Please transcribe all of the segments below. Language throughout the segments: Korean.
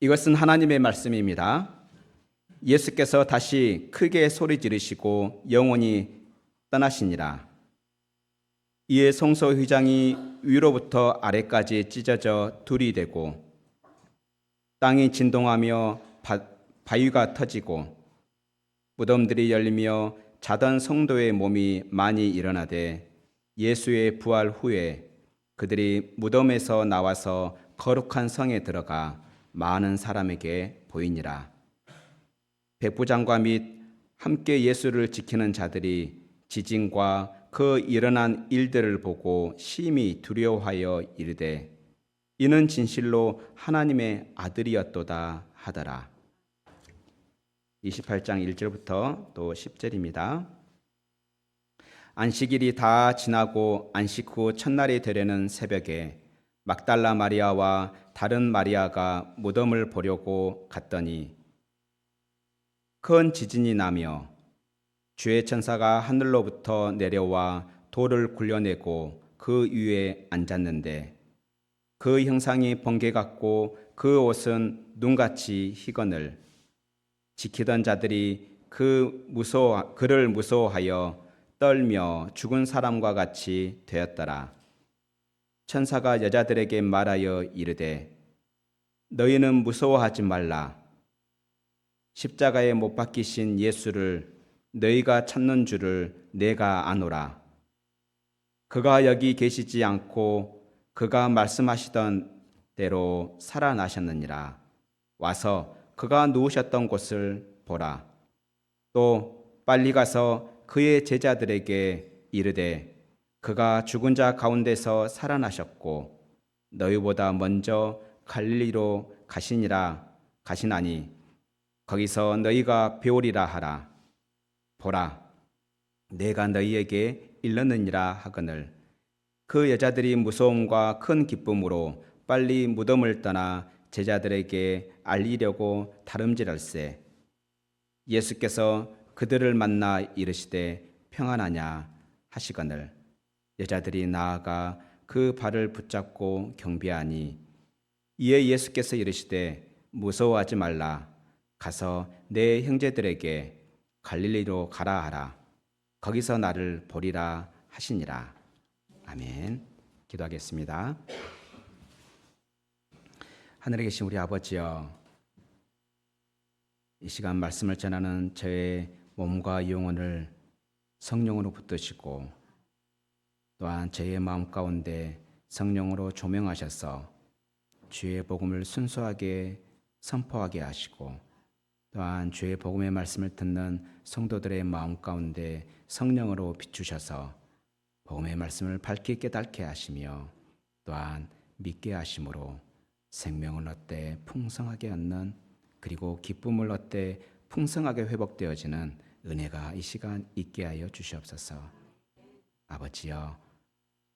이것은 하나님의 말씀입니다. 예수께서 다시 크게 소리 지르시고 영원히 떠나시니라. 이에 성소 휘장이 위로부터 아래까지 찢어져 둘이 되고 땅이 진동하며 바위가 터지고 무덤들이 열리며 자던 성도의 몸이 많이 일어나되 예수의 부활 후에 그들이 무덤에서 나와서 거룩한 성에 들어가 많은 사람에게 보이니라. 백부장과 및 함께 예수를 지키는 자들이 지진과 그 일어난 일들을 보고 심히 두려워하여 이르되 이는 진실로 하나님의 아들이었도다 하더라. 28장 1절부터 또 10절입니다. 안식일이 다 지나고 안식 후 첫날이 되려는 새벽에 막달라 마리아와 다른 마리아가 무덤을 보려고 갔더니 큰 지진이 나며 주의 천사가 하늘로부터 내려와 돌을 굴려내고 그 위에 앉았는데 그 형상이 번개 같고 그 옷은 눈같이 희거늘 지키던 자들이 그를 무서워하여 떨며 죽은 사람과 같이 되었더라. 천사가 여자들에게 말하여 이르되 너희는 무서워하지 말라. 십자가에 못 박히신 예수를 너희가 찾는 줄을 내가 아노라. 그가 여기 계시지 않고 그가 말씀하시던 대로 살아나셨느니라. 와서 그가 누우셨던 곳을 보라. 또 빨리 가서 그의 제자들에게 이르되 그가 죽은 자 가운데서 살아나셨고 너희보다 먼저 갈릴리로 가시나니 거기서 너희가 배우리라 하라. 보라, 내가 너희에게 일렀느니라 하거늘 그 여자들이 무서움과 큰 기쁨으로 빨리 무덤을 떠나 제자들에게 알리려고 다름질할세. 예수께서 그들을 만나 이르시되 평안하냐 하시거늘 여자들이 나아가 그 발을 붙잡고 경배하니 이에 예수께서 이르시되 무서워하지 말라. 가서 내 형제들에게 갈릴리로 가라 하라. 거기서 나를 보리라 하시니라. 아멘. 기도하겠습니다. 하늘에 계신 우리 아버지여, 이 시간 말씀을 전하는 저의 몸과 영혼을 성령으로 붙드시고 또한 저의 마음 가운데 성령으로 조명하셔서 주의 복음을 순수하게 선포하게 하시고 또한 주의 복음의 말씀을 듣는 성도들의 마음 가운데 성령으로 비추셔서 복음의 말씀을 밝게 깨닫게 하시며 또한 믿게 하심으로 생명을 얻되 풍성하게 얻는 그리고 기쁨을 얻되 풍성하게 회복되어지는 은혜가 이 시간 있게 하여 주시옵소서. 아버지여,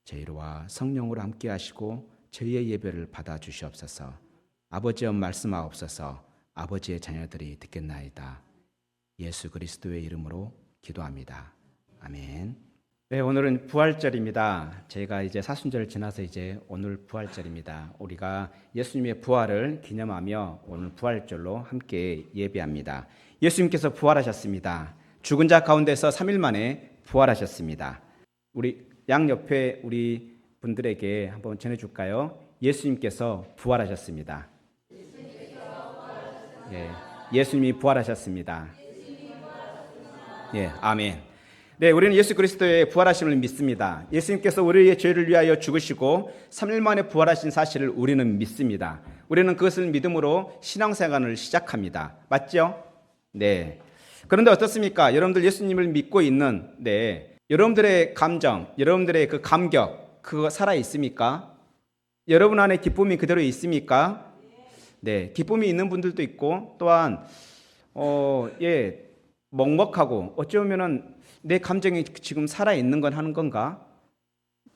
저희와 성령으로 함께 하시고 저희의 예배를 받아 주시옵소서. 아버지여 말씀하옵소서. 아버지의 자녀들이 듣겠나이다. 예수 그리스도의 이름으로 기도합니다. 아멘. 네, 오늘은 부활절입니다. 저희가 이제 사순절을 지나서 이제 오늘 부활절입니다. 우리가 예수님의 부활을 기념하며 오늘 부활절로 함께 예배합니다. 예수님께서 부활하셨습니다. 죽은 자 가운데서 3일 만에 부활하셨습니다. 우리 양옆에 우리 분들에게 한번 전해줄까요? 예수님께서 부활하셨습니다. 예, 예수님이 부활하셨습니다. 예, 아멘. 네, 우리는 예수 그리스도의 부활하심을 믿습니다. 예수님께서 우리의 죄를 위하여 죽으시고 3일 만에 부활하신 사실을 우리는 믿습니다. 우리는 그것을 믿음으로 신앙생활을 시작합니다. 맞죠? 네. 그런데 어떻습니까? 여러분들 예수님을 믿고 있는 여러분들의 감정, 여러분들의 그 감격, 그거 살아 있습니까? 여러분 안에 기쁨이 그대로 있습니까? 네, 기쁨이 있는 분들도 있고 또한 먹먹하고 어쩌면은 내 감정이 지금 살아있는 건 하는 건가?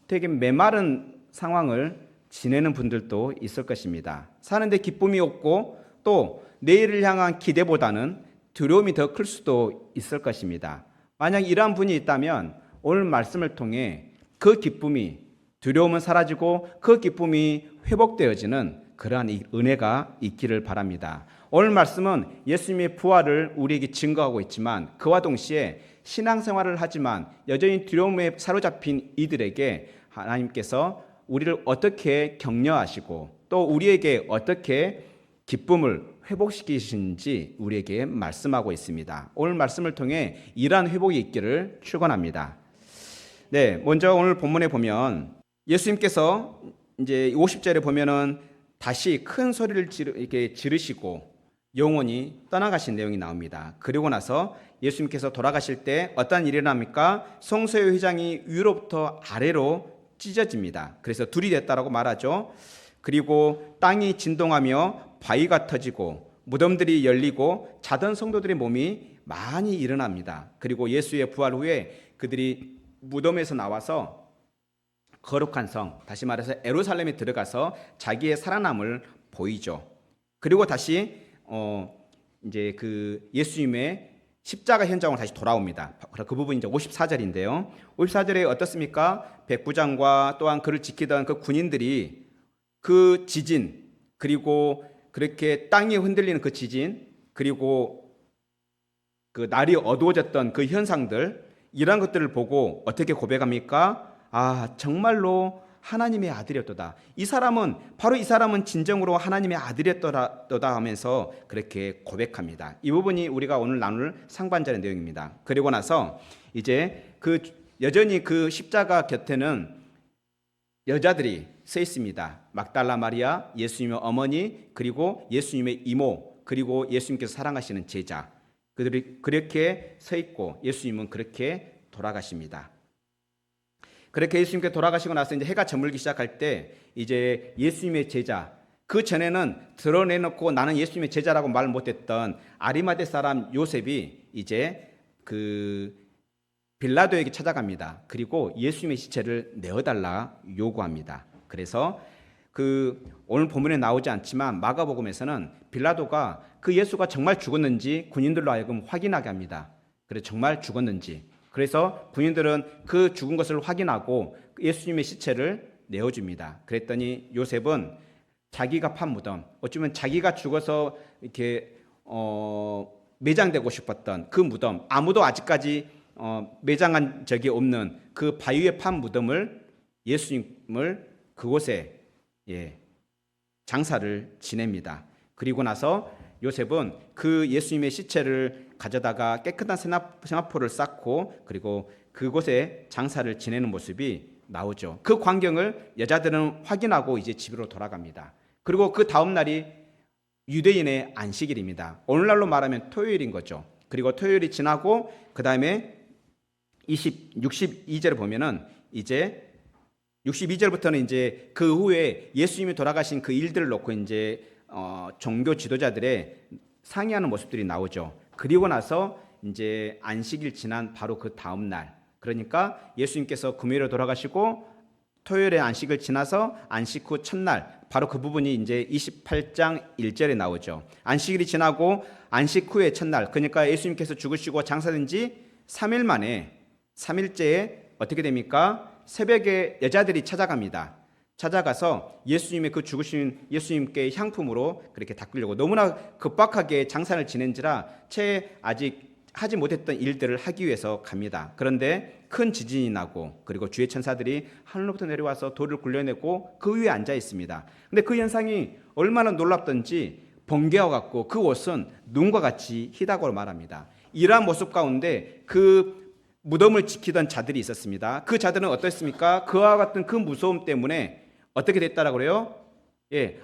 되게 메마른 상황을 지내는 분들도 있을 것입니다. 사는데 기쁨이 없고 또 내일을 향한 기대보다는 두려움이 더 클 수도 있을 것입니다. 만약 이러한 분이 있다면 오늘 말씀을 통해 그 기쁨이, 두려움은 사라지고 그 기쁨이 회복되어지는 그러한 은혜가 있기를 바랍니다. 오늘 말씀은 예수님의 부활을 우리에게 증거하고 있지만 그와 동시에 신앙생활을 하지만 여전히 두려움에 사로잡힌 이들에게 하나님께서 우리를 어떻게 격려하시고 또 우리에게 어떻게 기쁨을 회복시키시는지 우리에게 말씀하고 있습니다. 오늘 말씀을 통해 이러한 회복이 있기를 축원합니다. 네, 먼저 오늘 본문에 보면 예수님께서 이제 50절에 보면은 다시 큰 소리를 이렇게 지르시고 영원히 떠나가신 내용이 나옵니다. 그리고 나서 예수님께서 돌아가실 때 어떤 일이 일어납니까? 성소의 휘장이 위로부터 아래로 찢어집니다. 그래서 둘이 됐다라고 말하죠. 그리고 땅이 진동하며 바위가 터지고 무덤들이 열리고 자던 성도들의 몸이 많이 일어납니다. 그리고 예수의 부활 후에 그들이 무덤에서 나와서 거룩한 성, 다시 말해서 예루살렘에 들어가서 자기의 살아남을 보이죠. 그리고 다시 이제 그 예수님의 십자가 현장으로 다시 돌아옵니다. 그 부분이 이제 54절인데요. 54절에 어떻습니까? 백부장과 또한 그를 지키던 그 군인들이 그 지진, 그리고 그렇게 땅이 흔들리는 그 지진, 그리고 그 날이 어두워졌던 그 현상들, 이러한 것들을 보고 어떻게 고백합니까? 아, 정말로 하나님의 아들이었도다. 이 사람은 진정으로 하나님의 아들이었도다 하면서 그렇게 고백합니다. 이 부분이 우리가 오늘 나눌 상반절의 내용입니다. 그리고 나서 이제 여전히 그 십자가 곁에는 여자들이 서 있습니다. 막달라 마리아, 예수님의 어머니, 그리고 예수님의 이모, 그리고 예수님께서 사랑하시는 제자, 그들이 그렇게 서 있고 예수님은 그렇게 돌아가십니다. 그렇게 예수님께 돌아가시고 나서 이제 해가 저물기 시작할 때 이제 예수님의 제자, 그 전에는 드러내놓고 나는 예수님의 제자라고 말 못했던 아리마대 사람 요셉이 이제 그 빌라도에게 찾아갑니다. 그리고 예수님의 시체를 내어달라 요구합니다. 그래서 오늘 본문에 나오지 않지만 마가복음에서는 빌라도가 그 예수가 정말 죽었는지 군인들로 하여금 확인하게 합니다. 그래서 정말 죽었는지. 그래서 군인들은 그 죽은 것을 확인하고 예수님의 시체를 내어줍니다. 그랬더니 요셉은 자기가 판 무덤, 어쩌면 자기가 죽어서 이렇게 매장되고 싶었던 그 무덤, 아무도 아직까지 매장한 적이 없는 그 바위에 판 무덤을 예수님을 그곳에 장사를 지냅니다. 그리고 나서 요셉은 그 예수님의 시체를 가져다가 깨끗한 세마포를 쌓고 그리고 그곳에 장사를 지내는 모습이 나오죠. 그 광경을 여자들은 확인하고 이제 집으로 돌아갑니다. 그리고 그 다음 날이 유대인의 안식일입니다. 오늘날로 말하면 토요일인 거죠. 그리고 토요일이 지나고 그 다음에 62절을 보면은 이제 62절부터는 이제 그 후에 예수님이 돌아가신 그 일들을 놓고 이제 종교 지도자들의 상의하는 모습들이 나오죠. 그리고 나서 이제 안식일 지난 바로 그 다음 날, 그러니까 예수님께서 금요일에 돌아가시고 토요일에 안식을 지나서 안식 후 첫날, 바로 그 부분이 이제 28장 1절에 나오죠. 안식일이 지나고 안식 후에 첫날, 그러니까 예수님께서 죽으시고 장사된 지 3일 만에 3일째에 어떻게 됩니까? 새벽에 여자들이 찾아갑니다. 찾아가서 예수님의 그 죽으신 예수님께 향품으로 그렇게 닦으려고 너무나 급박하게 장사를 지낸지라 아직 하지 못했던 일들을 하기 위해서 갑니다. 그런데 큰 지진이 나고 그리고 주의 천사들이 하늘로부터 내려와서 돌을 굴려내고 그 위에 앉아 있습니다. 근데 그 현상이 얼마나 놀랍던지 번개와 같고 그 옷은 눈과 같이 희다고 말합니다. 이러한 모습 가운데 그 무덤을 지키던 자들이 있었습니다. 그 자들은 어떻습니까? 그와 같은 그 무서움 때문에 어떻게 됐다라고 그래요?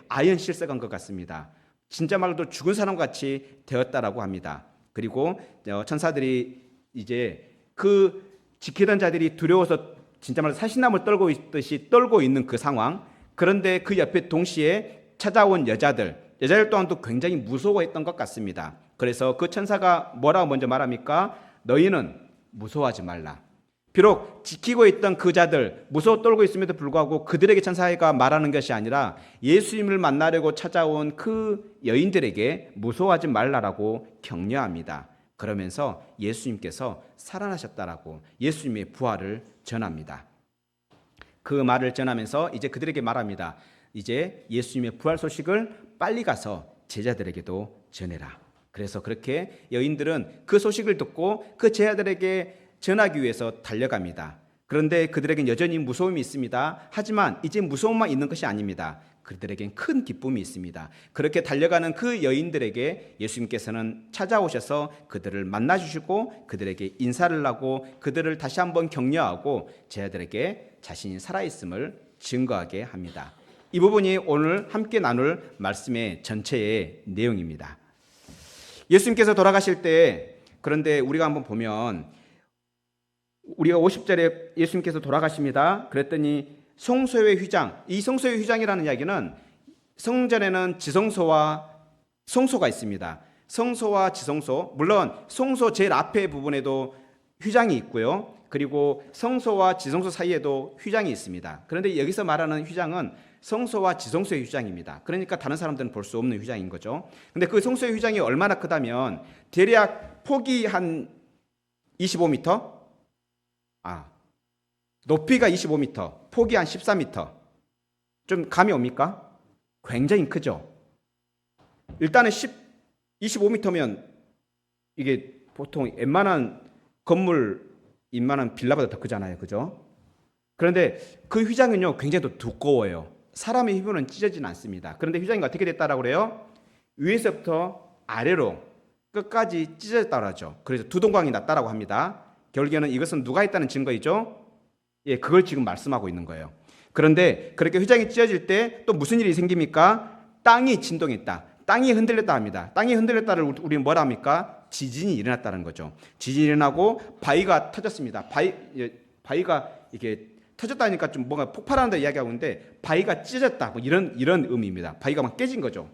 아연 실색한 것 같습니다. 진짜 말로 죽은 사람 같이 되었다라고 합니다. 그리고 천사들이 이제 그 지키던 자들이 두려워서 진짜 말로 사시나무를 떨고 있듯이 떨고 있는 그 상황. 그런데 그 옆에 동시에 찾아온 여자들 또한도 굉장히 무서워했던 것 같습니다. 그래서 그 천사가 뭐라고 먼저 말합니까? 너희는 무서워하지 말라. 비록 지키고 있던 그 자들 무서워 떨고 있음에도 불구하고 그들에게 천사가 말하는 것이 아니라 예수님을 만나려고 찾아온 그 여인들에게 무서워하지 말라라고 격려합니다. 그러면서 예수님께서 살아나셨다라고 예수님의 부활을 전합니다. 그 말을 전하면서 이제 그들에게 말합니다. 이제 예수님의 부활 소식을 빨리 가서 제자들에게도 전해라. 그래서 그렇게 여인들은 그 소식을 듣고 그 제자들에게 전하기 위해서 달려갑니다. 그런데 그들에겐 여전히 무서움이 있습니다. 하지만 이제 무서움만 있는 것이 아닙니다. 그들에겐 큰 기쁨이 있습니다. 그렇게 달려가는 그 여인들에게 예수님께서는 찾아오셔서 그들을 만나주시고 그들에게 인사를 하고 그들을 다시 한번 격려하고 제자들에게 자신이 살아있음을 증거하게 합니다. 이 부분이 오늘 함께 나눌 말씀의 전체의 내용입니다. 예수님께서 돌아가실 때, 그런데 우리가 한번 보면 우리가 50절에 예수님께서 돌아가십니다. 그랬더니 성소의 휘장, 이 성소의 휘장이라는 이야기는 성전에는 지성소와 성소가 있습니다. 성소와 지성소, 물론 성소 제일 앞에 부분에도 휘장이 있고요. 그리고 성소와 지성소 사이에도 휘장이 있습니다. 그런데 여기서 말하는 휘장은 성소와 지성소의 휘장입니다. 그러니까 다른 사람들은 볼 수 없는 휘장인 거죠. 근데 그 성소의 휘장이 얼마나 크다면 대략 폭이 한 25m? 높이가 25m, 폭이 한 14m. 좀 감이 옵니까? 굉장히 크죠. 일단은 25m면 이게 보통 웬만한 건물, 웬만한 빌라보다 더 크잖아요. 그죠? 그런데 그 휘장은요, 굉장히 더 두꺼워요. 사람의 힘으로는 찢어지진 않습니다. 그런데 휘장이 어떻게 됐다라고 그래요? 위에서부터 아래로 끝까지 찢어졌다고 하죠. 그래서 두동강이 났다라고 합니다. 결국에는 이것은 누가 했다는 증거이죠? 예, 그걸 지금 말씀하고 있는 거예요. 그런데 그렇게 휘장이 찢어질 때 또 무슨 일이 생깁니까? 땅이 진동했다. 땅이 흔들렸다 합니다. 땅이 흔들렸다를 우리는 뭐라 합니까? 지진이 일어났다는 거죠. 지진이 일어나고 바위가 터졌습니다. 바위가 이게 터졌다니까 좀 뭔가 폭발한다 이야기하고 있는데 바위가 찢어졌다. 뭐 이런 의미입니다. 바위가 막 깨진 거죠.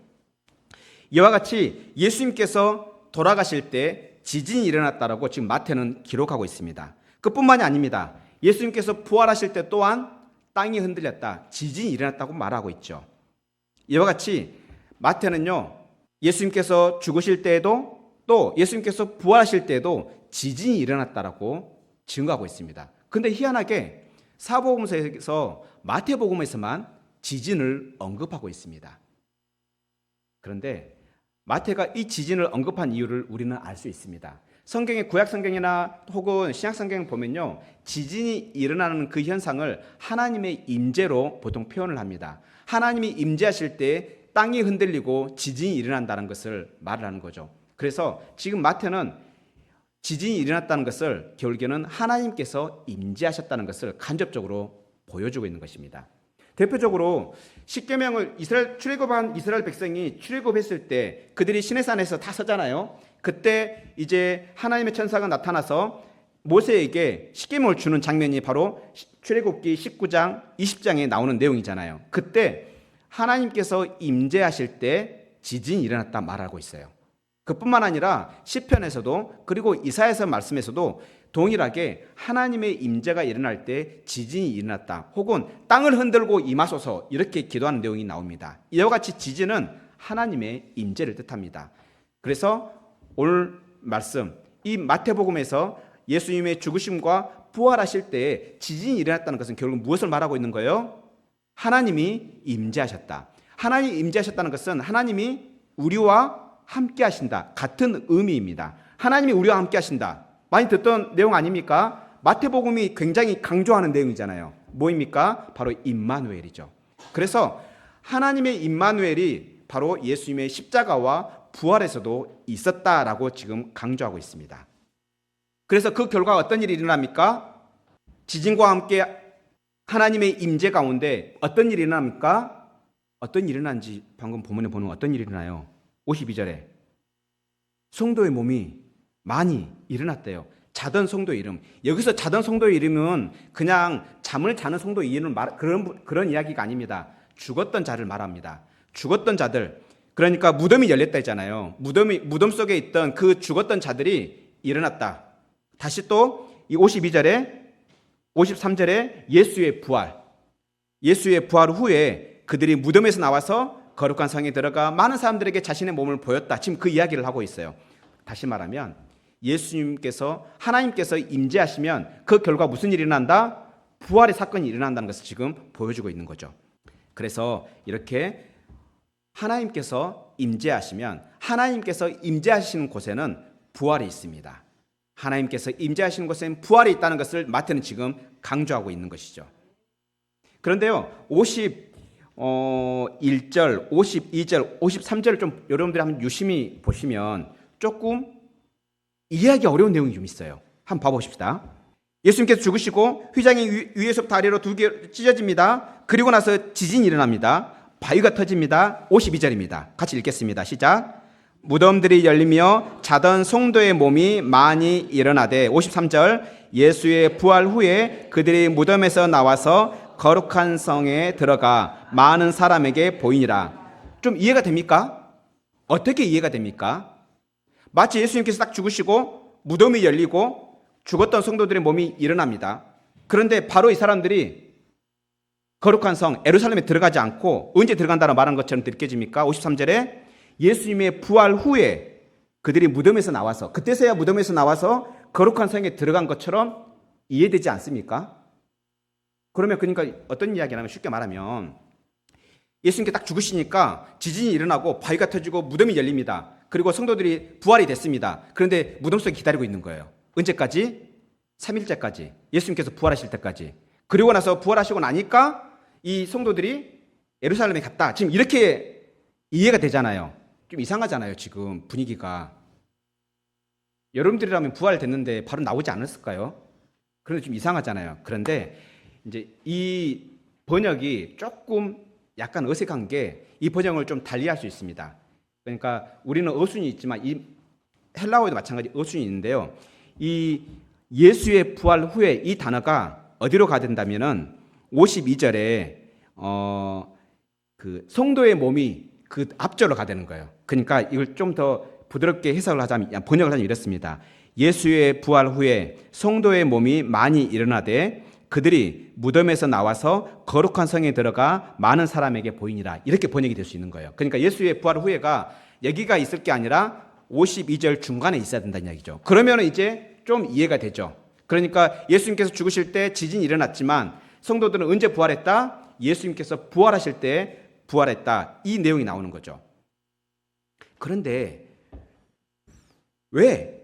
이와 같이 예수님께서 돌아가실 때 지진이 일어났다라고 지금 마태는 기록하고 있습니다. 그뿐만이 아닙니다. 예수님께서 부활하실 때 또한 땅이 흔들렸다, 지진이 일어났다고 말하고 있죠. 이와 같이 마태는요, 예수님께서 죽으실 때에도 또 예수님께서 부활하실 때에도 지진이 일어났다라고 증거하고 있습니다. 근데 희한하게 사복음서에서 마태복음에서만 지진을 언급하고 있습니다. 그런데 마태가 이 지진을 언급한 이유를 우리는 알 수 있습니다. 성경의 구약 성경이나 혹은 신약 성경을 보면요, 지진이 일어나는 그 현상을 하나님의 임재로 보통 표현을 합니다. 하나님이 임재하실 때 땅이 흔들리고 지진이 일어난다는 것을 말을 하는 거죠. 그래서 지금 마태는 지진이 일어났다는 것을 결국에는 하나님께서 임재하셨다는 것을 간접적으로 보여주고 있는 것입니다. 대표적으로 십계명을 출애굽한 이스라엘 백성이 출애굽했을 때 그들이 시내산에서 다 서잖아요. 그때 이제 하나님의 천사가 나타나서 모세에게 십계명을 주는 장면이 바로 출애굽기 19장, 20장에 나오는 내용이잖아요. 그때 하나님께서 임재하실 때 지진이 일어났다 말하고 있어요. 그뿐만 아니라 시편에서도 그리고 이사야서 말씀에서도 동일하게 하나님의 임재가 일어날 때 지진이 일어났다, 혹은 땅을 흔들고 임하소서 이렇게 기도하는 내용이 나옵니다. 이와 같이 지진은 하나님의 임재를 뜻합니다. 그래서 오늘 말씀, 이 마태복음에서 예수님의 죽으심과 부활하실 때 지진이 일어났다는 것은 결국 무엇을 말하고 있는 거예요? 하나님이 임재하셨다. 하나님이 임재하셨다는 것은 하나님이 우리와 함께 하신다, 같은 의미입니다. 하나님이 우리와 함께 하신다, 많이 듣던 내용 아닙니까? 마태복음이 굉장히 강조하는 내용이잖아요. 뭐입니까? 바로 임마누엘이죠. 그래서 하나님의 임마누엘이 바로 예수님의 십자가와 부활에서도 있었다라고 지금 강조하고 있습니다. 그래서 그 결과 어떤 일이 일어납니까? 지진과 함께 하나님의 임재 가운데 어떤 일이 일어납니까? 어떤 일이 일어난지 방금 본문에 보면 어떤 일이 일어나요? 52절에 성도의 몸이 많이 일어났대요. 자던 성도의 이름. 여기서 자던 성도의 이름은 그냥 잠을 자는 성도의 이름을 그런 이야기가 아닙니다. 죽었던 자를 말합니다. 죽었던 자들. 그러니까 무덤이 열렸다 했잖아요. 무덤 속에 있던 그 죽었던 자들이 일어났다. 다시 또 이 52절에 53절에 예수의 부활 후에 그들이 무덤에서 나와서 거룩한 성에 들어가 많은 사람들에게 자신의 몸을 보였다. 지금 그 이야기를 하고 있어요. 다시 말하면 하나님께서 임재하시면 그 결과 무슨 일이 일어난다? 부활의 사건이 일어난다는 것을 지금 보여주고 있는 거죠. 그래서 이렇게 하나님께서 임재하시면 하나님께서 임재하시는 곳에는 부활이 있습니다. 하나님께서 임재하시는 곳에는 부활이 있다는 것을 마태는 지금 강조하고 있는 것이죠. 그런데요, 51절, 52절, 53절을 좀 여러분들이 한번 유심히 보시면 조금 이해하기 어려운 내용이 좀 있어요. 한번 봐보십시다. 예수님께서 죽으시고 휘장이 위에서부터 아래로 두 개 찢어집니다. 그리고 나서 지진이 일어납니다. 바위가 터집니다. 52절입니다. 같이 읽겠습니다. 시작. 무덤들이 열리며 자던 성도의 몸이 많이 일어나되 53절 예수의 부활 후에 그들이 무덤에서 나와서 거룩한 성에 들어가 많은 사람에게 보이니라. 좀 이해가 됩니까? 어떻게 이해가 됩니까? 마치 예수님께서 딱 죽으시고 무덤이 열리고 죽었던 성도들의 몸이 일어납니다. 그런데 바로 이 사람들이 거룩한 성 예루살렘에 들어가지 않고 언제 들어간다고 말한 것처럼 느껴집니까? 53절에 예수님의 부활 후에 그들이 무덤에서 나와서 그때서야 무덤에서 나와서 거룩한 성에 들어간 것처럼 이해되지 않습니까? 그러면 그러니까 어떤 이야기냐면 쉽게 말하면 예수님께 딱 죽으시니까 지진이 일어나고 바위가 터지고 무덤이 열립니다. 그리고 성도들이 부활이 됐습니다. 그런데 무덤 속에 기다리고 있는 거예요. 언제까지? 3일째까지. 예수님께서 부활하실 때까지. 그리고 나서 부활하시고 나니까 이 성도들이 예루살렘에 갔다. 지금 이렇게 이해가 되잖아요. 좀 이상하잖아요. 지금 분위기가. 여러분들이라면 부활됐는데 바로 나오지 않았을까요? 그런데 좀 이상하잖아요. 그런데 이제 이 번역이 조금 약간 어색한 게 이 번역을 좀 달리할 수 있습니다. 그러니까 우리는 어순이 있지만 이 헬라어에도 마찬가지 어순이 있는데요. 이 예수의 부활 후에 이 단어가 어디로 가야 된다면은 52절에 그 성도의 몸이 그 앞절로 가야 되는 거예요. 그러니까 이걸 좀 더 부드럽게 해석을 하자면 번역을 하자면 이렇습니다. 예수의 부활 후에 성도의 몸이 많이 일어나되 그들이 무덤에서 나와서 거룩한 성에 들어가 많은 사람에게 보이니라. 이렇게 번역이 될 수 있는 거예요. 그러니까 예수의 부활 후에가 여기가 있을 게 아니라 52절 중간에 있어야 된다는 이야기죠. 그러면 이제 좀 이해가 되죠. 그러니까 예수님께서 죽으실 때 지진이 일어났지만 성도들은 언제 부활했다? 예수님께서 부활하실 때 부활했다. 이 내용이 나오는 거죠. 그런데 왜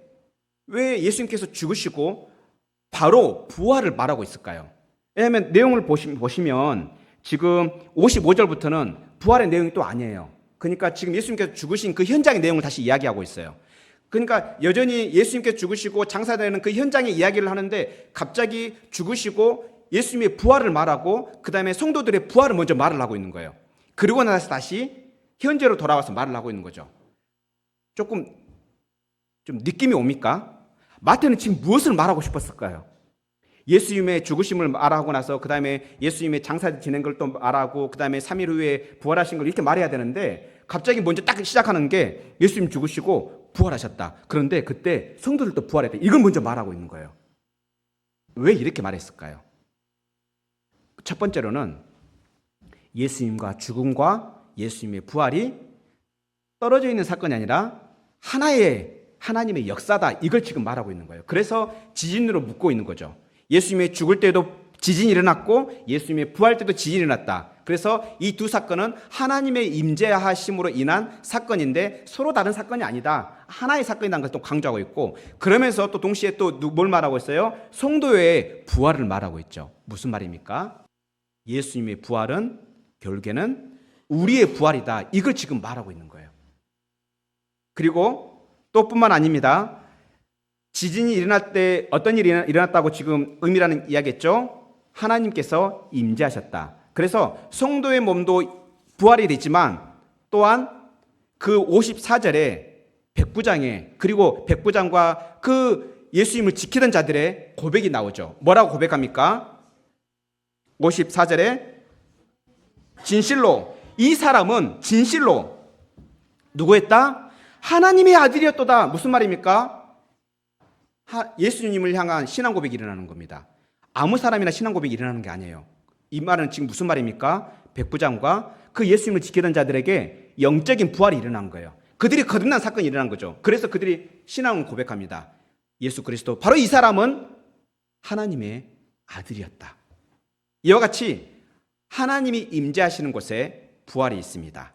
예수님께서 죽으시고 바로 부활을 말하고 있을까요? 왜냐하면 내용을 보시면 지금 55절부터는 부활의 내용이 또 아니에요. 그러니까 지금 예수님께서 죽으신 그 현장의 내용을 다시 이야기하고 있어요. 그러니까 여전히 예수님께서 죽으시고 장사되는 그 현장의 이야기를 하는데 갑자기 죽으시고 예수님의 부활을 말하고 그 다음에 성도들의 부활을 먼저 말을 하고 있는 거예요. 그리고 나서 다시 현재로 돌아와서 말을 하고 있는 거죠. 조금 좀 느낌이 옵니까? 마태는 지금 무엇을 말하고 싶었을까요? 예수님의 죽으심을 말하고 나서 그 다음에 예수님의 장사 지낸 걸 또 말하고 그 다음에 3일 후에 부활하신 걸 이렇게 말해야 되는데 갑자기 먼저 딱 시작하는 게 예수님 죽으시고 부활하셨다. 그런데 그때 성도들도 부활했다. 이걸 먼저 말하고 있는 거예요. 왜 이렇게 말했을까요? 첫 번째로는 예수님과 죽음과 예수님의 부활이 떨어져 있는 사건이 아니라 하나의 하나님의 역사다. 이걸 지금 말하고 있는 거예요. 그래서 지진으로 묶고 있는 거죠. 예수님의 죽을 때도 지진이 일어났고 예수님의 부활 때도 지진이 일어났다. 그래서 이 두 사건은 하나님의 임재하심으로 인한 사건인데 서로 다른 사건이 아니다. 하나의 사건이라는 것을 또 강조하고 있고 그러면서 또 동시에 또 뭘 말하고 있어요? 성도의 부활을 말하고 있죠. 무슨 말입니까? 예수님의 부활은 결국에는 우리의 부활이다. 이걸 지금 말하고 있는 거예요. 그리고 또 뿐만 아닙니다. 지진이 일어날 때 어떤 일이 일어났다고 지금 의미라는 이야기했죠? 하나님께서 임재하셨다. 그래서 성도의 몸도 부활이 되지만 또한 그 54절에 백부장의 그리고 백부장과 그 예수님을 지키던 자들의 고백이 나오죠. 뭐라고 고백합니까? 54절에 진실로 이 사람은 진실로 누구였다? 하나님의 아들이었도다. 무슨 말입니까? 예수님을 향한 신앙 고백이 일어나는 겁니다. 아무 사람이나 신앙 고백이 일어나는 게 아니에요. 이 말은 지금 무슨 말입니까? 백부장과 그 예수님을 지키던 자들에게 영적인 부활이 일어난 거예요. 그들이 거듭난 사건이 일어난 거죠. 그래서 그들이 신앙을 고백합니다. 예수 그리스도, 바로 이 사람은 하나님의 아들이었다. 이와 같이 하나님이 임재하시는 곳에 부활이 있습니다.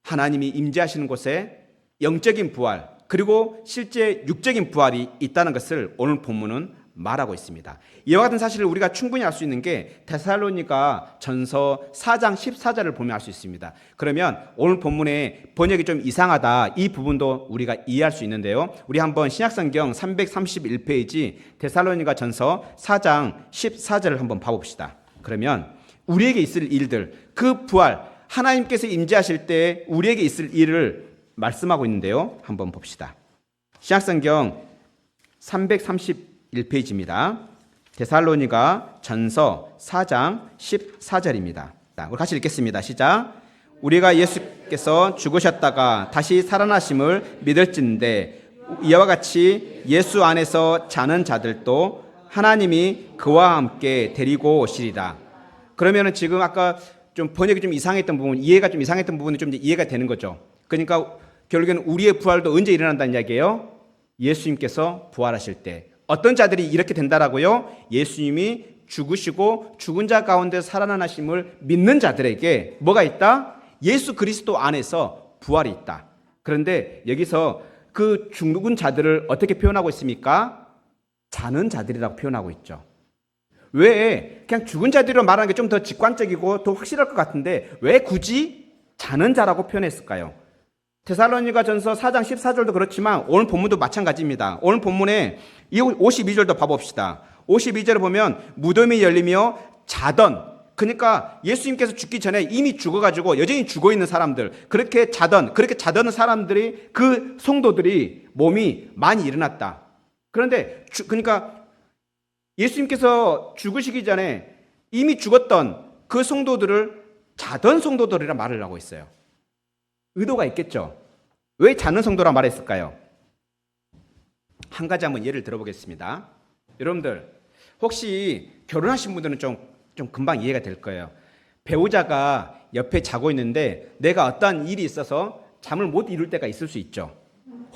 하나님이 임재하시는 곳에 영적인 부활, 그리고 실제 육적인 부활이 있다는 것을 오늘 본문은 말하고 있습니다. 이와 같은 사실을 우리가 충분히 알 수 있는 게 데살로니가 전서 4장 14절을 보면 알 수 있습니다. 그러면 오늘 본문의 번역이 좀 이상하다, 이 부분도 우리가 이해할 수 있는데요. 우리 한번 신약성경 331페이지 데살로니가 전서 4장 14절을 한번 봐봅시다. 그러면 우리에게 있을 일들, 그 부활, 하나님께서 임재하실 때 우리에게 있을 일을 말씀하고 있는데요. 한번 봅시다. 신약성경 331페이지입니다. 데살로니가 전서 4장 14절입니다. 우리 같이 읽겠습니다. 시작. 우리가 예수께서 죽으셨다가 다시 살아나심을 믿을진데 이와 같이 예수 안에서 자는 자들도 하나님이 그와 함께 데리고 오시리라. 그러면은 지금 아까 좀 번역이 좀 이상했던 부분, 이해가 좀 이상했던 부분이 좀 이해가 되는 거죠. 그러니까 결국에는 우리의 부활도 언제 일어난다는 이야기예요? 예수님께서 부활하실 때. 어떤 자들이 이렇게 된다라고요? 예수님이 죽으시고 죽은 자 가운데 살아나심을 믿는 자들에게 뭐가 있다? 예수 그리스도 안에서 부활이 있다. 그런데 여기서 그 죽은 자들을 어떻게 표현하고 있습니까? 자는 자들이라고 표현하고 있죠. 왜? 그냥 죽은 자들로 말하는 게 좀 더 직관적이고 더 확실할 것 같은데 왜 굳이 자는 자라고 표현했을까요? 데살로니가 전서 4장 14절도 그렇지만 오늘 본문도 마찬가지입니다. 오늘 본문에 이 52절도 봐봅시다. 52절을 보면 무덤이 열리며 자던, 그러니까 예수님께서 죽기 전에 이미 죽어가지고 여전히 죽어있는 사람들, 그렇게 자던 사람들이, 그 성도들이 몸이 많이 일어났다. 그런데 그러니까 예수님께서 죽으시기 전에 이미 죽었던 그 성도들을 자던 성도들이라 말을 하고 있어요. 의도가 있겠죠. 왜 자는 성도라 말했을까요? 한 가지 한번 예를 들어보겠습니다. 여러분들 혹시 결혼하신 분들은 좀 금방 이해가 될 거예요. 배우자가 옆에 자고 있는데 내가 어떠한 일이 있어서 잠을 못 이룰 때가 있을 수 있죠.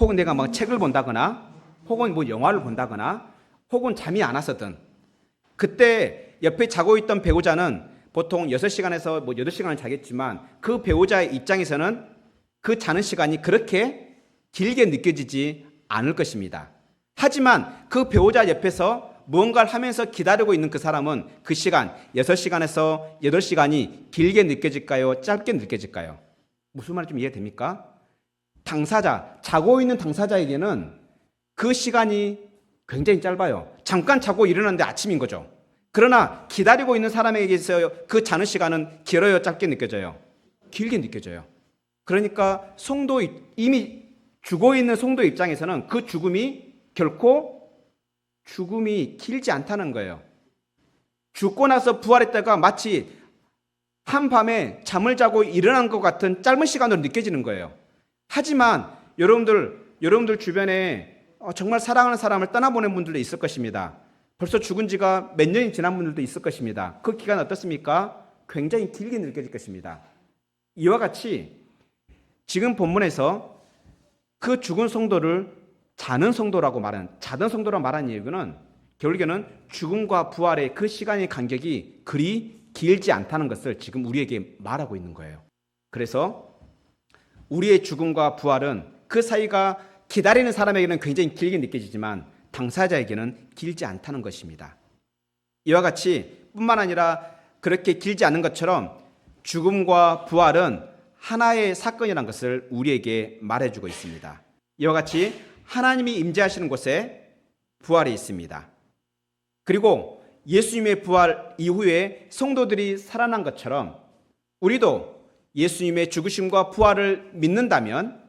혹은 내가 막 책을 본다거나 혹은 뭐 영화를 본다거나 혹은 잠이 안 와서든, 그때 옆에 자고 있던 배우자는 보통 6시간에서 뭐 8시간을 자겠지만 그 배우자의 입장에서는 그 자는 시간이 그렇게 길게 느껴지지 않을 것입니다. 하지만 그 배우자 옆에서 무언가를 하면서 기다리고 있는 그 사람은 그 시간 6시간에서 8시간이 길게 느껴질까요? 짧게 느껴질까요? 무슨 말인지 좀 이해됩니까? 당사자, 자고 있는 당사자에게는 그 시간이 굉장히 짧아요. 잠깐 자고 일어났는데 아침인 거죠. 그러나 기다리고 있는 사람에게서 그 자는 시간은 길어요, 짧게 느껴져요? 길게 느껴져요. 그러니까 이미 죽어있는 성도 입장에서는 그 죽음이 결코 죽음이 길지 않다는 거예요. 죽고 나서 부활했다가 마치 한밤에 잠을 자고 일어난 것 같은 짧은 시간으로 느껴지는 거예요. 하지만 여러분들 주변에 정말 사랑하는 사람을 떠나보낸 분들도 있을 것입니다. 벌써 죽은 지가 몇 년이 지난 분들도 있을 것입니다. 그 기간 어떻습니까? 굉장히 길게 느껴질 것입니다. 이와 같이 지금 본문에서 그 죽은 성도를 자던 성도라고 말하는 이유는 결국에는 죽음과 부활의 그 시간의 간격이 그리 길지 않다는 것을 지금 우리에게 말하고 있는 거예요. 그래서 우리의 죽음과 부활은 그 사이가 기다리는 사람에게는 굉장히 길게 느껴지지만 당사자에게는 길지 않다는 것입니다. 이와 같이 뿐만 아니라 그렇게 길지 않은 것처럼 죽음과 부활은 하나의 사건이라는 것을 우리에게 말해주고 있습니다. 이와 같이 하나님이 임재하시는 곳에 부활이 있습니다. 그리고 예수님의 부활 이후에 성도들이 살아난 것처럼 우리도 예수님의 죽으심과 부활을 믿는다면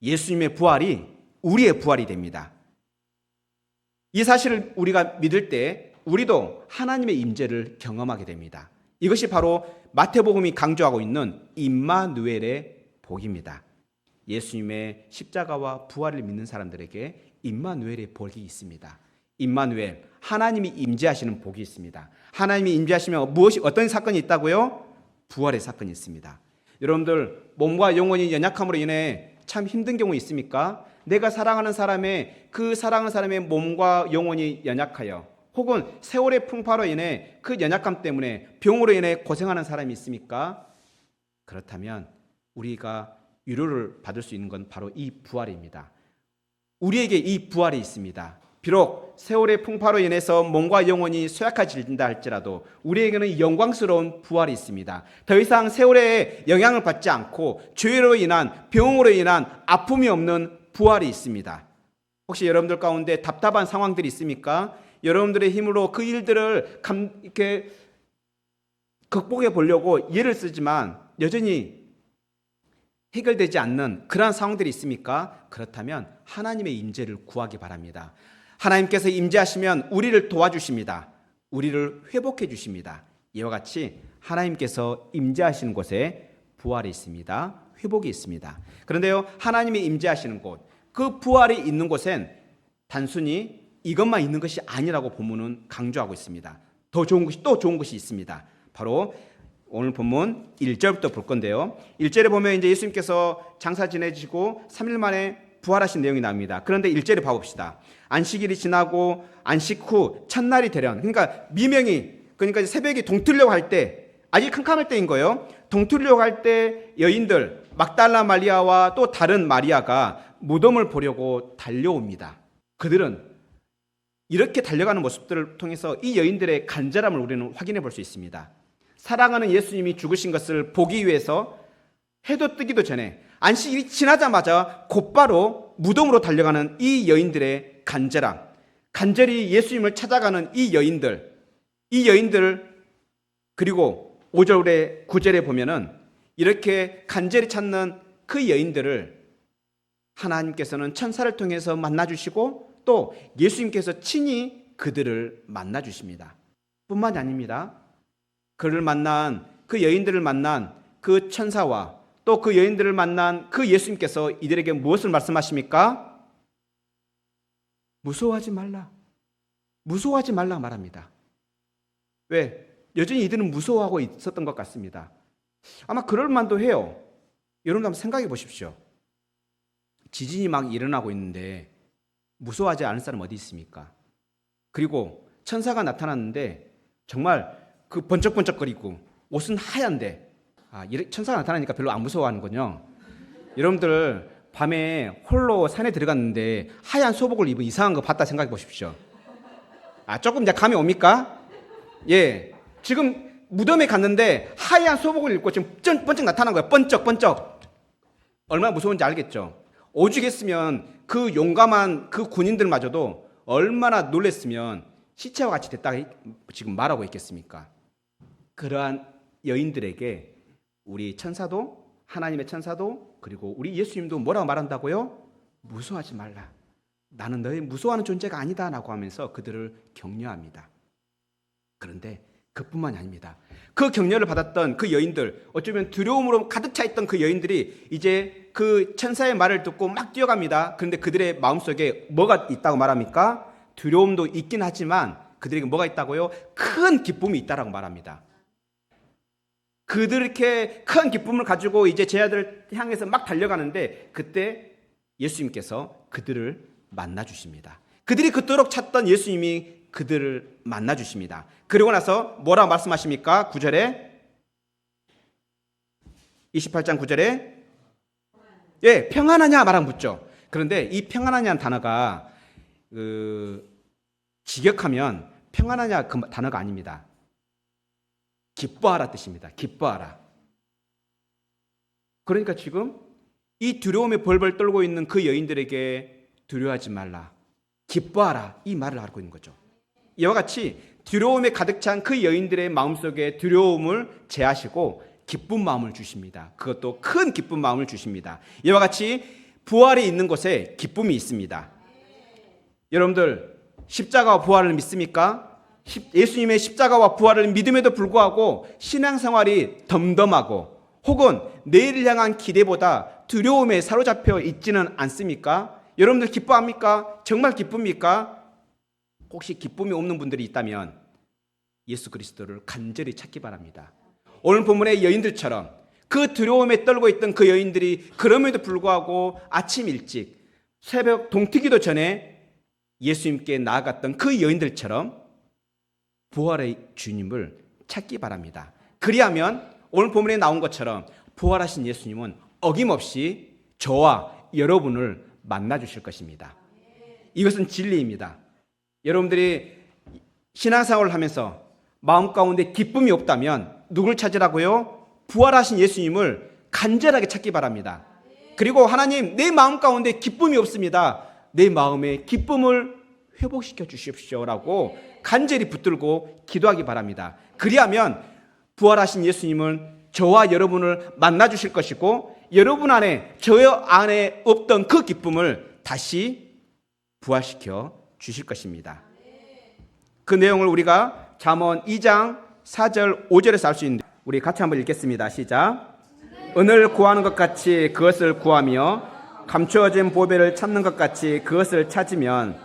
예수님의 부활이 우리의 부활이 됩니다. 이 사실을 우리가 믿을 때 우리도 하나님의 임재를 경험하게 됩니다. 이것이 바로 마태복음이 강조하고 있는 임마누엘의 복입니다. 예수님의 십자가와 부활을 믿는 사람들에게 임마누엘의 복이 있습니다. 임마누엘, 하나님이 임재하시는 복이 있습니다. 하나님이 임재하시면 어떤 사건이 있다고요? 부활의 사건이 있습니다. 여러분들 몸과 영혼이 연약함으로 인해 참 힘든 경우 있습니까? 내가 사랑하는 사람의 몸과 영혼이 연약하여 혹은 세월의 풍파로 인해 그 연약감 때문에 병으로 인해 고생하는 사람이 있습니까? 그렇다면 우리가 위로를 받을 수 있는 건 바로 이 부활입니다. 우리에게 이 부활이 있습니다. 비록 세월의 풍파로 인해서 몸과 영혼이 쇠약해진다 할지라도 우리에게는 영광스러운 부활이 있습니다. 더 이상 세월의 영향을 받지 않고 죄로 인한 병으로 인한 아픔이 없는 부활이 있습니다. 혹시 여러분들 가운데 답답한 상황들이 있습니까? 여러분들의 힘으로 그 일들을 이렇게 극복해 보려고 예를 쓰지만 여전히 해결되지 않는 그러한 상황들이 있습니까? 그렇다면 하나님의 임재를 구하기 바랍니다. 하나님께서 임재하시면 우리를 도와주십니다. 우리를 회복해 주십니다. 이와 같이 하나님께서 임재하시는 곳에 부활이 있습니다. 회복이 있습니다. 그런데요, 하나님이 임재하시는 곳, 그 부활이 있는 곳엔 단순히 이것만 있는 것이 아니라고 본문은 강조하고 있습니다. 더 좋은 것이 또 좋은 것이 있습니다. 바로 오늘 본문 1절부터 볼 건데요. 1절에 보면 이제 예수님께서 장사 지내시고 3일 만에 부활하신 내용이 나옵니다. 그런데 1절에 봐봅시다. 안식일이 지나고 안식 후 첫날이 되련, 그러니까 미명이, 그러니까 새벽이 동틀려고 할 때, 아직 캄캄할 때인 거예요. 동틀려고 할 때 여인들 막달라 마리아와 또 다른 마리아가 무덤을 보려고 달려옵니다. 그들은 이렇게 달려가는 모습들을 통해서 이 여인들의 간절함을 우리는 확인해 볼 수 있습니다. 사랑하는 예수님이 죽으신 것을 보기 위해서 해도 뜨기도 전에 안식일이 지나자마자 곧바로 무덤으로 달려가는 이 여인들의 간절함, 간절히 예수님을 찾아가는 이 여인들, 그리고 5절에 9절에 보면은 이렇게 간절히 찾는 그 여인들을 하나님께서는 천사를 통해서 만나주시고 또 예수님께서 친히 그들을 만나주십니다. 뿐만이 아닙니다. 그를 만난, 그 여인들을 만난 그 천사와 또 그 여인들을 만난 그 예수님께서 이들에게 무엇을 말씀하십니까? 무서워하지 말라. 무서워하지 말라 말합니다. 왜? 여전히 이들은 무서워하고 있었던 것 같습니다. 아마 그럴 만도 해요. 여러분 한번 생각해 보십시오. 지진이 막 일어나고 있는데 무서워하지 않을 사람 어디 있습니까? 그리고 천사가 나타났는데 정말 그 번쩍번쩍거리고 옷은 하얀데, 천사가 나타나니까 별로 안 무서워하는군요. 여러분들 밤에 홀로 산에 들어갔는데 하얀 소복을 입은 이상한 거 봤다 생각해 보십시오. 조금 이제 감이 옵니까? 예, 지금 무덤에 갔는데 하얀 소복을 입고 지금 번쩍 나타난 거예요. 번쩍번쩍. 얼마나 무서운지 알겠죠? 오죽했으면 그 용감한 그 군인들마저도 얼마나 놀랬으면 시체와 같이 됐다가 지금 말하고 있겠습니까? 그러한 여인들에게 우리 천사도, 하나님의 천사도, 그리고 우리 예수님도 뭐라고 말한다고요? 무서워하지 말라. 나는 너희 무서워하는 존재가 아니다 라고 하면서 그들을 격려합니다. 그런데 그뿐만이 아닙니다. 그 격려를 받았던 그 여인들, 어쩌면 두려움으로 가득 차 있던 그 여인들이 이제 그 천사의 말을 듣고 막 뛰어갑니다. 그런데 그들의 마음속에 뭐가 있다고 말합니까? 두려움도 있긴 하지만 그들에게 뭐가 있다고요? 큰 기쁨이 있다라고 말합니다. 그들 이렇게 큰 기쁨을 가지고 이제 제자들을 향해서 막 달려가는데 그때 예수님께서 그들을 만나 주십니다. 그들이 그토록 찾던 예수님이 그들을 만나 주십니다. 그리고 나서 뭐라고 말씀하십니까? 9절에 28장 9절에 예, 평안하냐 말하면 묻죠. 그런데 이 평안하냐는 단어가 직역하면 평안하냐 그 단어가 아닙니다. 기뻐하라 뜻입니다. 기뻐하라. 그러니까 지금 이 두려움에 벌벌 떨고 있는 그 여인들에게 두려워하지 말라, 기뻐하라, 이 말을 하고 있는 거죠. 이와 같이 두려움에 가득 찬 그 여인들의 마음속에 두려움을 제하시고 기쁜 마음을 주십니다. 그것도 큰 기쁜 마음을 주십니다. 이와 같이 부활이 있는 곳에 기쁨이 있습니다. 여러분들 십자가와 부활을 믿습니까? 예수님의 십자가와 부활을 믿음에도 불구하고 신앙생활이 덤덤하고 혹은 내일을 향한 기대보다 두려움에 사로잡혀 있지는 않습니까? 여러분들 기뻐합니까? 정말 기쁩니까? 혹시 기쁨이 없는 분들이 있다면 예수 그리스도를 간절히 찾기 바랍니다. 오늘 본문의 여인들처럼 그 두려움에 떨고 있던 그 여인들이 그럼에도 불구하고 아침 일찍 새벽 동트기도 전에 예수님께 나아갔던 그 여인들처럼 부활의 주님을 찾기 바랍니다. 그리하면 오늘 본문에 나온 것처럼 부활하신 예수님은 어김없이 저와 여러분을 만나 주실 것입니다. 이것은 진리입니다. 여러분들이 신앙생활을 하면서 마음 가운데 기쁨이 없다면 누굴 찾으라고요? 부활하신 예수님을 간절하게 찾기 바랍니다. 그리고 하나님, 내 마음 가운데 기쁨이 없습니다. 내 마음에 기쁨을 회복시켜 주십시오라고 간절히 붙들고 기도하기 바랍니다. 그리하면 부활하신 예수님은 저와 여러분을 만나 주실 것이고 여러분 안에, 저 안에 없던 그 기쁨을 다시 부활시켜 주실 것입니다. 그 내용을 우리가 잠언 2장 4절 5절에서 알 수 있는데 우리 같이 한번 읽겠습니다. 시작. 은을 구하는 것 같이 그것을 구하며 감추어진 보배를 찾는 것 같이 그것을 찾으면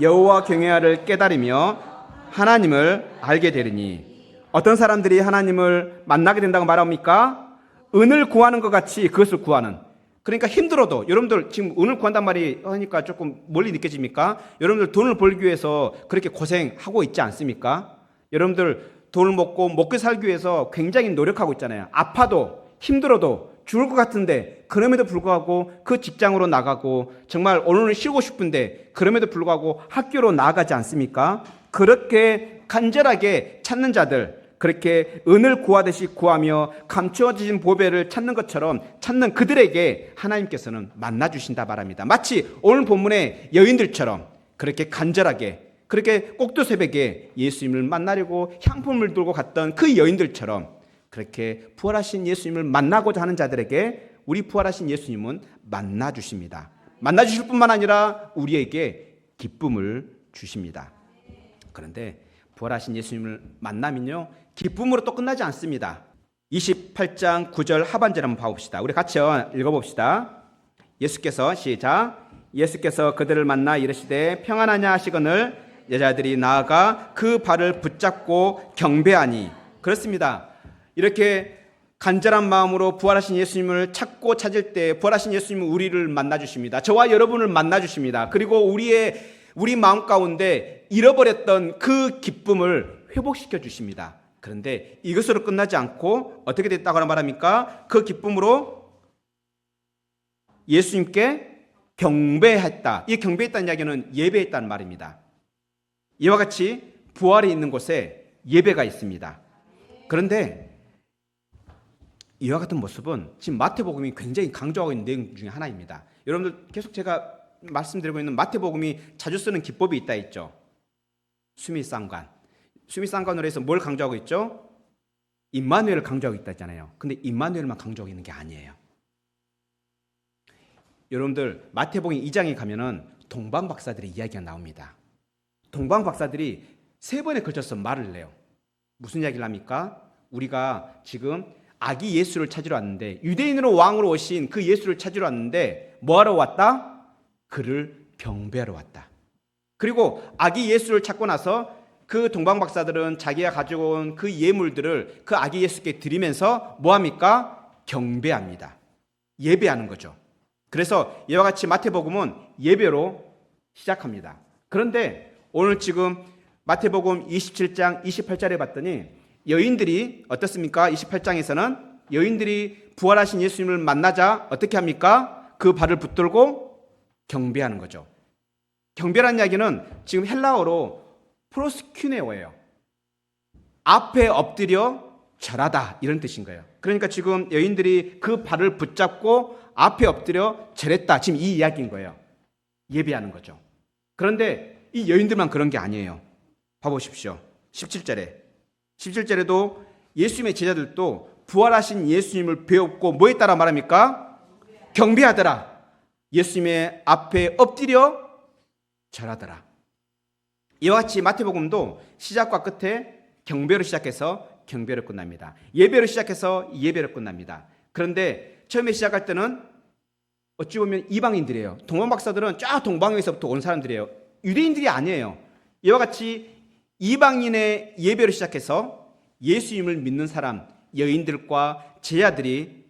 여호와 경외하를 깨달으며 하나님을 알게 되리니. 어떤 사람들이 하나님을 만나게 된다고 말합니까? 은을 구하는 것 같이 그것을 구하는. 그러니까 힘들어도, 여러분들 지금 은을 구한단 말이 하니까 조금 멀리 느껴집니까? 여러분들 돈을 벌기 위해서 그렇게 고생하고 있지 않습니까? 여러분들 돈을 먹고 살기 위해서 굉장히 노력하고 있잖아요. 아파도 힘들어도 죽을 것 같은데 그럼에도 불구하고 그 직장으로 나가고, 정말 오늘은 쉬고 싶은데 그럼에도 불구하고 학교로 나아가지 않습니까? 그렇게 간절하게 찾는 자들, 그렇게 은을 구하듯이 구하며 감추어진 보배를 찾는 것처럼 찾는 그들에게 하나님께서는 만나 주신다 말합니다. 마치 오늘 본문의 여인들처럼 그렇게 간절하게, 그렇게 꼭두 새벽에 예수님을 만나려고 향품을 들고 갔던 그 여인들처럼 그렇게 부활하신 예수님을 만나고자 하는 자들에게 우리 부활하신 예수님은 만나 주십니다. 만나 주실 뿐만 아니라 우리에게 기쁨을 주십니다. 그런데 부활하신 예수님을 만나면요, 기쁨으로 또 끝나지 않습니다. 28장 9절 하반절 한번 봐봅시다. 우리 같이 읽어봅시다. 예수께서, 시작. 예수께서 그들을 만나 이르시되 평안하냐 하시거늘 여자들이 나아가 그 발을 붙잡고 경배하니. 그렇습니다. 이렇게 간절한 마음으로 부활하신 예수님을 찾고 찾을 때 부활하신 예수님은 우리를 만나 주십니다. 저와 여러분을 만나 주십니다. 그리고 우리 마음 가운데 잃어버렸던 그 기쁨을 회복시켜 주십니다. 그런데 이것으로 끝나지 않고 어떻게 됐다고 말합니까? 그 기쁨으로 예수님께 경배했다. 이 경배했다는 이야기는 예배했다는 말입니다. 이와 같이 부활이 있는 곳에 예배가 있습니다. 그런데 이와 같은 모습은 지금 마태복음이 굉장히 강조하고 있는 내용 중에 하나입니다. 여러분들 계속 제가 말씀드리고 있는 마태복음이 자주 쓰는 기법이 있다 했죠. 수미상관. 수미상관으로 해서 뭘 강조하고 있죠? 임마누엘을 강조하고 있다 했잖아요. 근데 임마누엘만 강조하고 있는 게 아니에요. 여러분들 마태복음 2장에 가면은 동방박사들의 이야기가 나옵니다. 동방박사들이 3번에 걸쳐서 말을 내요. 무슨 이야기를 합니까? 우리가 지금 아기 예수를 찾으러 왔는데, 유대인으로 왕으로 오신 그 예수를 찾으러 왔는데 뭐하러 왔다? 그를 경배하러 왔다. 그리고 아기 예수를 찾고 나서 그 동방박사들은 자기가 가지고 온 그 예물들을 그 아기 예수께 드리면서 뭐합니까? 경배합니다. 예배하는 거죠. 그래서 이와 같이 마태복음은 예배로 시작합니다. 그런데 오늘 지금 마태복음 27장 28절에 봤더니 여인들이 어떻습니까? 28장에서는 여인들이 부활하신 예수님을 만나자 어떻게 합니까? 그 발을 붙들고 경배하는 거죠. 경배라는 이야기는 지금 헬라어로 프로스큐네오예요. 앞에 엎드려 절하다, 이런 뜻인 거예요. 그러니까 지금 여인들이 그 발을 붙잡고 앞에 엎드려 절했다, 지금 이 이야기인 거예요. 예배하는 거죠. 그런데 이 여인들만 그런 게 아니에요. 봐보십시오. 17절에도 예수님의 제자들도 부활하신 예수님을 배웠고 뭐에 따라 말합니까? 경배하더라. 예수님의 앞에 엎드려 절하더라. 이와 같이 마태복음도 시작과 끝에 경배로 시작해서 경배로 끝납니다. 예배로 시작해서 예배로 끝납니다. 그런데 처음에 시작할 때는 어찌 보면 이방인들이에요. 동방박사들은 쫙 동방에서부터 온 사람들이에요. 유대인들이 아니에요. 이와 같이 이방인의 예배로 시작해서 예수님을 믿는 사람, 여인들과 제자들이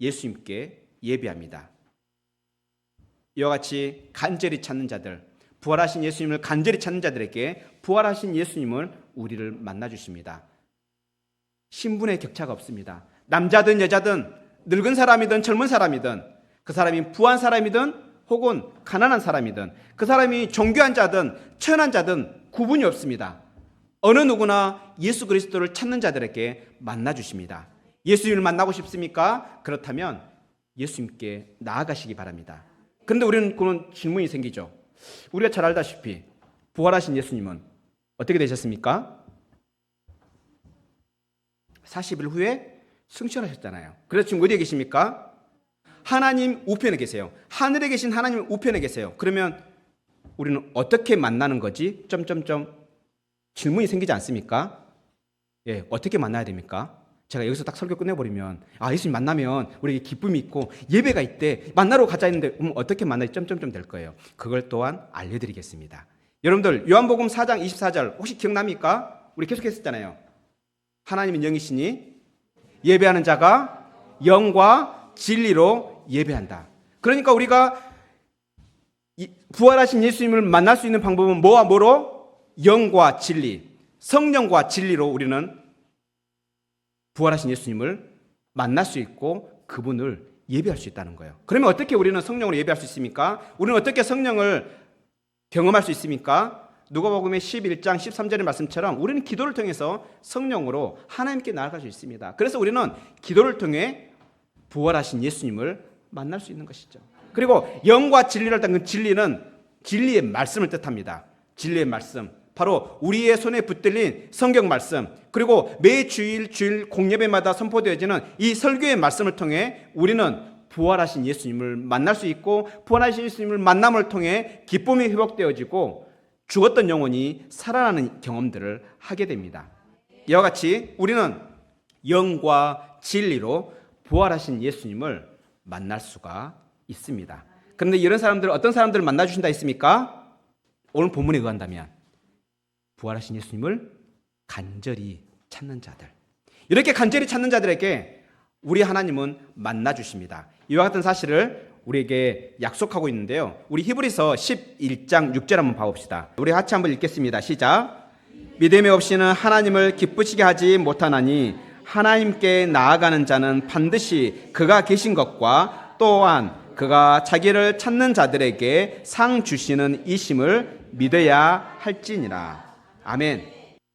예수님께 예배합니다. 이와 같이 간절히 찾는 자들, 부활하신 예수님을 간절히 찾는 자들에게 부활하신 예수님을 우리를 만나 주십니다. 신분의 격차가 없습니다. 남자든 여자든 늙은 사람이든 젊은 사람이든 그 사람이 부한 사람이든 혹은 가난한 사람이든 그 사람이 존귀한 자든 천한 자든 구분이 없습니다. 어느 누구나 예수 그리스도를 찾는 자들에게 만나 주십니다. 예수님을 만나고 싶습니까? 그렇다면 예수님께 나아가시기 바랍니다. 그런데 우리는 그런 질문이 생기죠. 우리가 잘 알다시피 부활하신 예수님은 어떻게 되셨습니까? 40일 후에 승천하셨잖아요. 그래서 지금 어디에 계십니까? 하나님 우편에 계세요. 하늘에 계신 하나님 우편에 계세요. 그러면 우리는 어떻게 만나는 거지? 질문이 생기지 않습니까? 예, 어떻게 만나야 됩니까? 제가 여기서 딱 설교 끝내버리면 예수님 만나면 우리에게 기쁨이 있고 예배가 있대 만나러 가자 했는데 어떻게 만나야 될 거예요. 그걸 또한 알려드리겠습니다. 여러분들 요한복음 4장 24절 혹시 기억납니까? 우리 계속 했었잖아요. 하나님은 영이시니 예배하는 자가 영과 진리로 예배한다. 그러니까 우리가 부활하신 예수님을 만날 수 있는 방법은 뭐와 뭐로? 영과 진리, 성령과 진리로 우리는 부활하신 예수님을 만날 수 있고 그분을 예배할 수 있다는 거예요. 그러면 어떻게 우리는 성령으로 예배할 수 있습니까? 우리는 어떻게 성령을 경험할 수 있습니까? 누가복음의 11장 13절의 말씀처럼 우리는 기도를 통해서 성령으로 하나님께 나아갈 수 있습니다. 그래서 우리는 기도를 통해 부활하신 예수님을 만날 수 있는 것이죠. 그리고 영과 진리를 딴 그 진리는 진리의 말씀을 뜻합니다. 진리의 말씀, 바로 우리의 손에 붙들린 성경 말씀, 그리고 매 주일 공예배마다 선포되어지는 이 설교의 말씀을 통해 우리는 부활하신 예수님을 만날 수 있고 부활하신 예수님을 만남을 통해 기쁨이 회복되어지고 죽었던 영혼이 살아나는 경험들을 하게 됩니다. 이와 같이 우리는 영과 진리로 부활하신 예수님을 만날 수가 있습니다. 그런데 이런 사람들 어떤 사람들을 만나 주신다 했습니까? 오늘 본문에 의한다면 부활하신 예수님을 간절히 찾는 자들, 이렇게 간절히 찾는 자들에게 우리 하나님은 만나 주십니다. 이와 같은 사실을 우리에게 약속하고 있는데요. 우리 히브리서 11장 6절 한번 봐봅시다. 우리 같이 한번 읽겠습니다. 시작. 믿음이 없이는 하나님을 기쁘시게 하지 못하나니 하나님께 나아가는 자는 반드시 그가 계신 것과 또한 그가 자기를 찾는 자들에게 상 주시는 이심을 믿어야 할지니라. 아멘.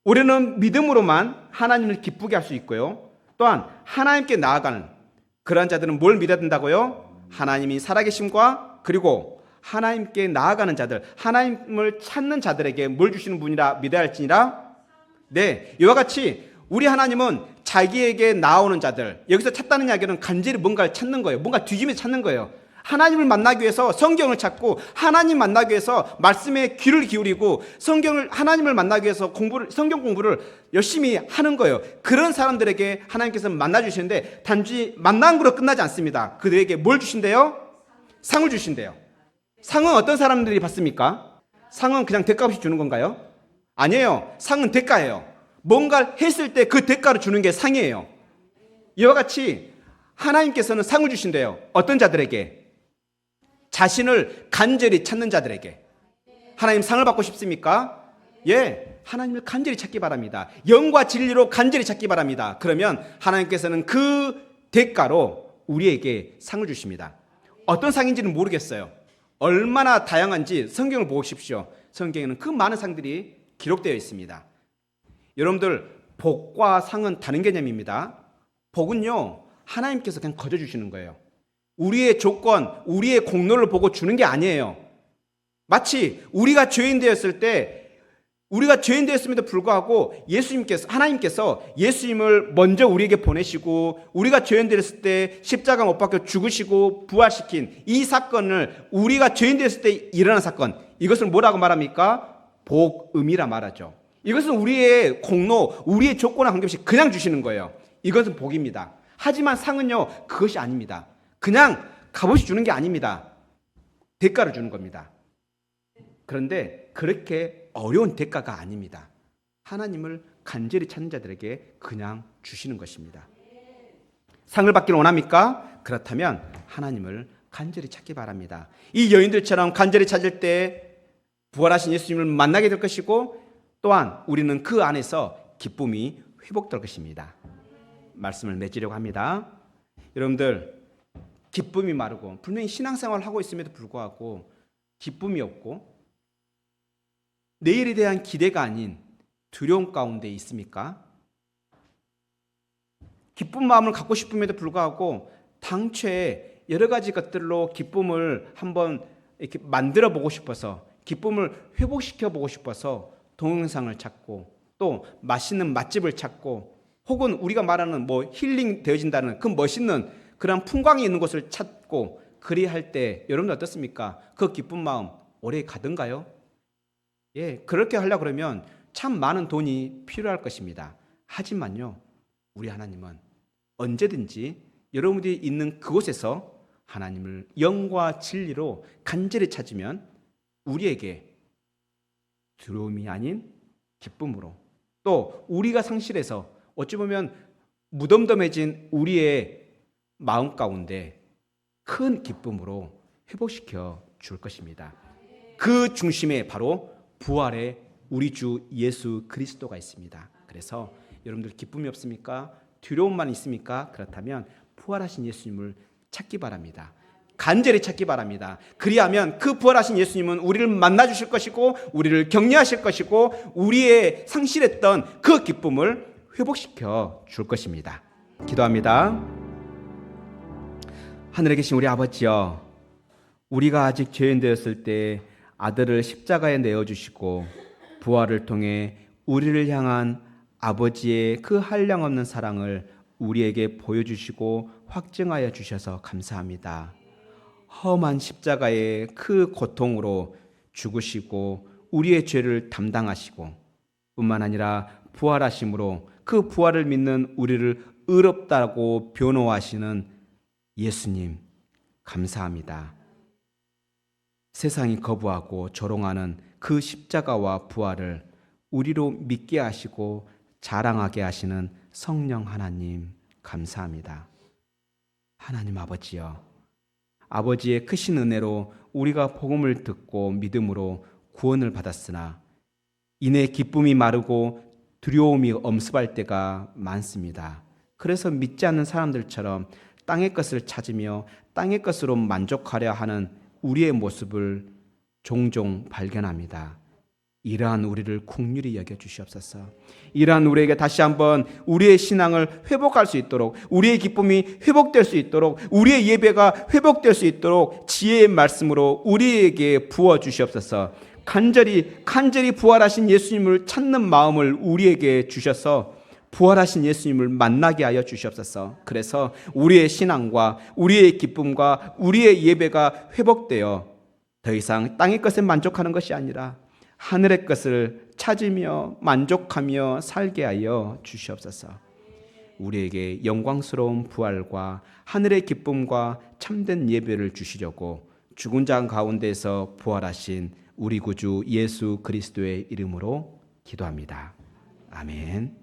우리는 믿음으로만 하나님을 기쁘게 할 수 있고요. 또한 하나님께 나아가는 그러한 자들은 뭘 믿어야 된다고요? 하나님이 살아계심과 그리고 하나님께 나아가는 자들, 하나님을 찾는 자들에게 뭘 주시는 분이라 믿어야 할지니라. 네, 이와 같이 우리 하나님은 자기에게 나오는 자들, 여기서 찾다는 이야기는 간절히 뭔가를 찾는 거예요. 뭔가 뒤집어 찾는 거예요. 하나님을 만나기 위해서 성경을 찾고 하나님 만나기 위해서 말씀에 귀를 기울이고 하나님을 만나기 위해서 성경 공부를 열심히 하는 거예요. 그런 사람들에게 하나님께서 만나 주시는데 단지 만난 거로 끝나지 않습니다. 그들에게 뭘 주신대요? 상을 주신대요. 상은 어떤 사람들이 받습니까? 상은 그냥 대가 없이 주는 건가요? 아니에요. 상은 대가예요. 뭔가를 했을 때 그 대가를 주는 게 상이에요. 이와 같이 하나님께서는 상을 주신대요. 어떤 자들에게? 자신을 간절히 찾는 자들에게. 하나님 상을 받고 싶습니까? 예, 하나님을 간절히 찾기 바랍니다. 영과 진리로 간절히 찾기 바랍니다. 그러면 하나님께서는 그 대가로 우리에게 상을 주십니다. 어떤 상인지는 모르겠어요. 얼마나 다양한지 성경을 보십시오. 성경에는 그 많은 상들이 기록되어 있습니다. 여러분들, 복과 상은 다른 개념입니다. 복은요, 하나님께서 그냥 거저주시는 거예요. 우리의 조건, 우리의 공로를 보고 주는 게 아니에요. 마치 우리가 죄인 되었을 때, 우리가 죄인 되었음에도 불구하고 하나님께서 예수님을 먼저 우리에게 보내시고 우리가 죄인 되었을 때 십자가 못 박혀 죽으시고 부활시킨 이 사건을, 우리가 죄인 되었을 때 일어난 사건, 이것을 뭐라고 말합니까? 복음이라 말하죠. 이것은 우리의 공로, 우리의 조건과 관계없이 그냥 주시는 거예요. 이것은 복입니다. 하지만 상은요, 그것이 아닙니다. 그냥 값없이 주는 게 아닙니다. 대가를 주는 겁니다. 그런데 그렇게 어려운 대가가 아닙니다. 하나님을 간절히 찾는 자들에게 그냥 주시는 것입니다. 상을 받기를 원합니까? 그렇다면 하나님을 간절히 찾기 바랍니다. 이 여인들처럼 간절히 찾을 때 부활하신 예수님을 만나게 될 것이고 또한 우리는 그 안에서 기쁨이 회복될 것입니다. 말씀을 맺으려고 합니다. 여러분들 기쁨이 마르고 분명히 신앙생활을 하고 있음에도 불구하고 기쁨이 없고 내일에 대한 기대가 아닌 두려움 가운데 있습니까? 기쁜 마음을 갖고 싶음에도 불구하고 당초에 여러 가지 것들로 기쁨을 한번 이렇게 만들어 보고 싶어서 기쁨을 회복시켜 보고 싶어서 동영상을 찾고 또 맛있는 맛집을 찾고 혹은 우리가 말하는 뭐 힐링 되어진다는 그 멋있는 그런 풍광이 있는 곳을 찾고 그리할 때 여러분들 어떻습니까? 그 기쁜 마음 오래 가든가요? 예, 그렇게 하려고 그러면 참 많은 돈이 필요할 것입니다. 하지만요, 우리 하나님은 언제든지 여러분들이 있는 그곳에서 하나님을 영과 진리로 간절히 찾으면 우리에게 두려움이 아닌 기쁨으로 또 우리가 상실해서 어찌 보면 무덤덤해진 우리의 마음 가운데 큰 기쁨으로 회복시켜 줄 것입니다. 그 중심에 바로 부활의 우리 주 예수 그리스도가 있습니다. 그래서 여러분들 기쁨이 없습니까? 두려움만 있습니까? 그렇다면 부활하신 예수님을 찾기 바랍니다. 간절히 찾기 바랍니다. 그리하면 그 부활하신 예수님은 우리를 만나 주실 것이고 우리를 격려하실 것이고 우리의 상실했던 그 기쁨을 회복시켜 줄 것입니다. 기도합니다. 하늘에 계신 우리 아버지여, 우리가 아직 죄인 되었을 때 아들을 십자가에 내어주시고 부활을 통해 우리를 향한 아버지의 그 한량없는 사랑을 우리에게 보여주시고 확증하여 주셔서 감사합니다. 험한 십자가의 그 고통으로 죽으시고 우리의 죄를 담당하시고 뿐만 아니라 부활하심으로 그 부활을 믿는 우리를 의롭다고 변호하시는 예수님 감사합니다. 세상이 거부하고 조롱하는 그 십자가와 부활을 우리로 믿게 하시고 자랑하게 하시는 성령 하나님 감사합니다. 하나님 아버지여, 아버지의 크신 은혜로 우리가 복음을 듣고 믿음으로 구원을 받았으나 이내 기쁨이 마르고 두려움이 엄습할 때가 많습니다. 그래서 믿지 않는 사람들처럼 땅의 것을 찾으며 땅의 것으로 만족하려 하는 우리의 모습을 종종 발견합니다. 이러한 우리를 긍휼히 여겨 주시옵소서. 이러한 우리에게 다시 한번 우리의 신앙을 회복할 수 있도록, 우리의 기쁨이 회복될 수 있도록, 우리의 예배가 회복될 수 있도록 지혜의 말씀으로 우리에게 부어 주시옵소서. 간절히 부활하신 예수님을 찾는 마음을 우리에게 주셔서 부활하신 예수님을 만나게 하여 주시옵소서. 그래서 우리의 신앙과 우리의 기쁨과 우리의 예배가 회복되어 더 이상 땅의 것에 만족하는 것이 아니라 하늘의 것을 찾으며 만족하며 살게 하여 주시옵소서. 우리에게 영광스러운 부활과 하늘의 기쁨과 참된 예배를 주시려고 죽은 자 가운데서 부활하신 우리 구주 예수 그리스도의 이름으로 기도합니다. 아멘.